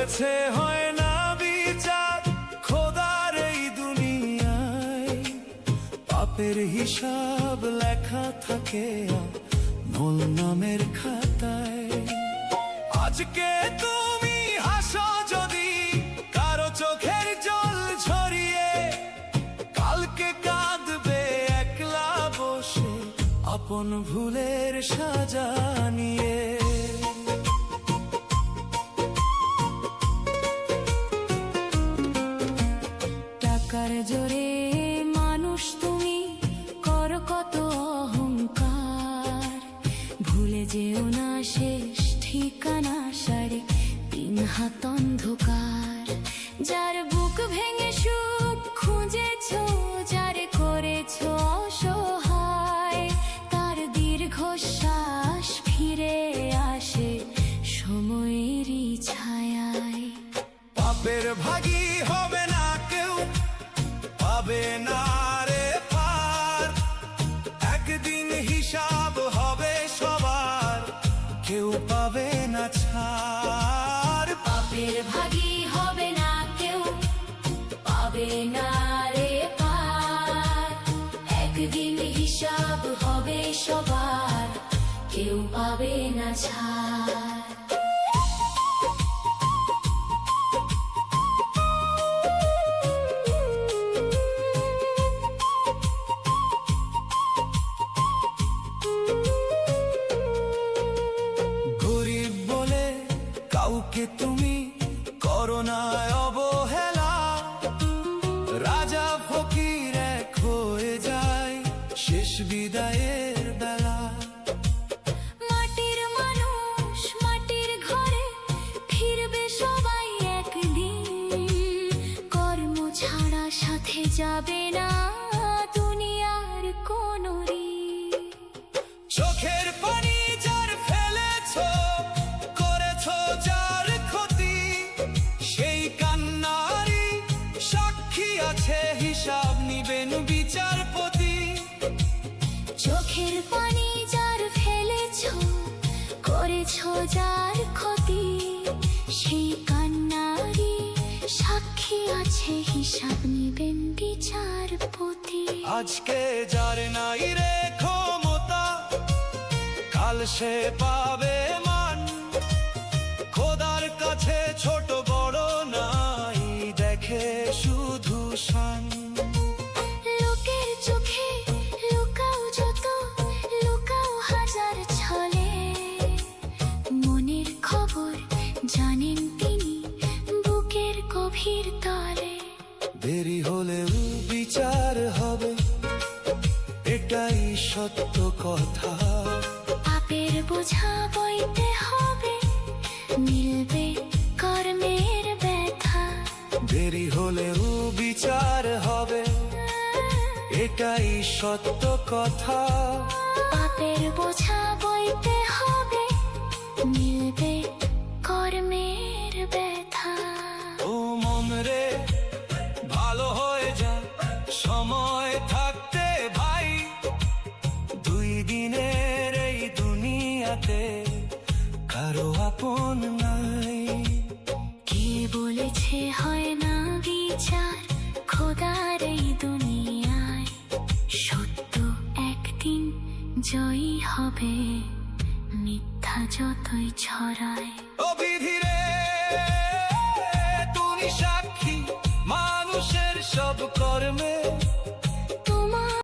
বলেছে হয় না বিচার খোদার এই দুনিয়ায়, পাপের হিসাব লেখা থাকে আমল নামের খাতায়। আজকে তুমি হাসো যদি কারো চোখের জল ঝরিয়ে, কালকে কাঁদবে একলা বসে আপন ভুলের সাজা নিয়ে। টাকার জোরে মানুষ তুমি করো কত অহংকার, ভুলে যেও না শেষ ঠিকানা সারে 3 হাত অন্ধকার। যার বুক ভেঙে সুখ খুঁজেছো, যারে করেছো অসহায়, তার দীর্ঘশ্বাস ফিরে আসে সময়েরই ছায়ায়। পাপের ভাগী হবে না কেউ, পাবে না রে পার, একদিন হিসাব হবে সবার, কেউ পাবে না ছাড়। পাপের ভাগী হবে না কেউ, পাবে না রে পার, একদিন হিসাব হবে সবার, কেউ পাবে না ছাড়। গরিব বলে কাউকে তুমি করো না অবহেলা, রাজা ফকির এক হয়ে যায় শেষ বিদায়ের বেলা। মাটির মানুষ মাটির ঘরে ফিরবে সবাই একদিন, কর্ম ছাড়া সাথে যাবে না দুনিয়ার কোনো ঋণ। চোখের পানি যার ফেলেছো, করেছো যার ক্ষতি, সেই কান্নারই সাক্ষী আছে হিসাব নিবেন বিচারপতি। চোখের পানি যার ফেলেছো, করেছো যার ক্ষতি, সেই কান্নারই সাক্ষী আছে হিসাব নিবেন বিচারপতি। আজকে যার নাই রে ক্ষমতা, কাল সে পাবে মান, খোদার কাছে ছোট বড় নাই, দেখে শুধু শান। লোকের চোখে লুকাও যত, লুকাও হাজার ছলে, মনের খবর জানেন তিনি বুকের গভীর তলে। দেরি হলেও বিচার হবে, এটাই সত্য কথা। পাপের বোঝা বইতে হবে, মিলবে কর্মের ব্যথা। দেরি হলেও বিচার হবে, এটাই সত্য কথা। পাপের বোঝা বইতে হবে, মিলবে কর্মের ব্যথা। ও মন রে ভালো হয়ে যা সময় থাকতে ভাই, 2 দিনের এই দুনিয়াতে কারো আপন নাই। কে বলেছে হয় না বিচার খোদার এই দুনিয়ায়, সত্য একদিন জয়ী হবে মিথ্যা যতই ছড়ায়। ও বিধি রে তুমি সাক্ষী মানুষের সব কর্মে,